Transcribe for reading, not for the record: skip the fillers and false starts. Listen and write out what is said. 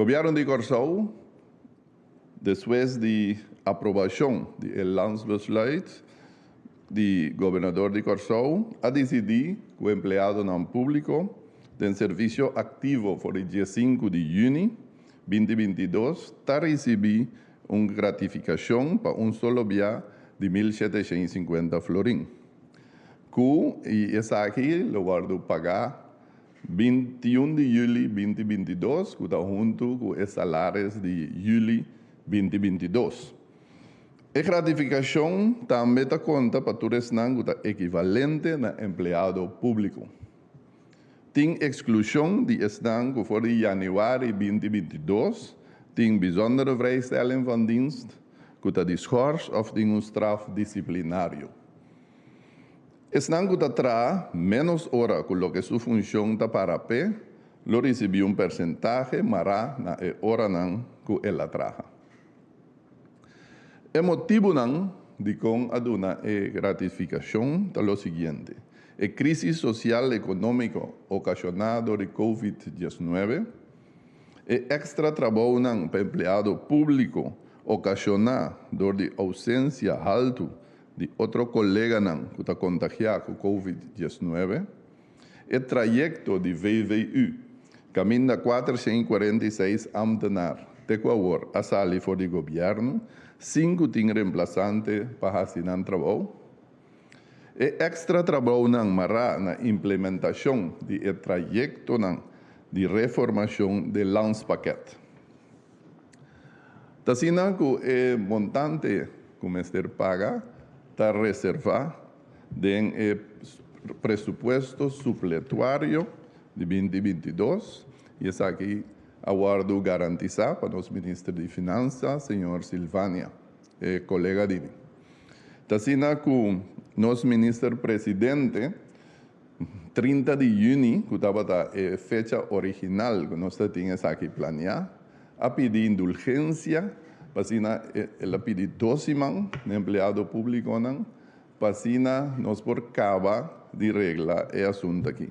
Gobierno de Curaçao, después de aprobación del Landsbesluit, el gobernador de Curaçao ha decidido que o empleado não público tem serviço ativo por el dia 5 de junio 2022 está recibiendo una gratificación para un solo dia de 1.750 florín. Y esa aquí lo guardo pagar 21 de julio 2022, que está junto con los salarios de julio 2022. A gratificação também está conta para todos que é equivalente a empleado público. Tem exclusão de estão que for de januário 2022, tem bijzondere vrijstelling van dienst, que está geschorst of tem straf disciplinário. Estão que está menos hora que lo que sua função está para pé, lo recebe percentual mara na hora que ela trabalha. O motivo de com a gratificação é o seguinte: a crise social e econômica ocasionada por Covid-19, o extra trabalho para empregado público ocasionado por a ausência alta de outro colega que está contagiado com Covid-19, o trajeto de VVU, caminho de 446 ambtenaar, tequawar a salir for de governo, 5 tem reemplazante para assinar trabalho. E extra trabalho na implementação do trajeto de reformação do Landspaket. Tasina que o montante que o Ministério paga está reservado em presupuesto supletório de 2022 e essa aqui aguardo garantizar para o ministro de Finanças, senhor Silvânia, colega dele. Tasina que nosso ministro presidente, 30 de junho, que estava a fecha original que nós tínhamos aqui planeado, a pedir indulgência, para ela pedir 12 man, empregado público, para nós por acabar de regla o assunto aqui.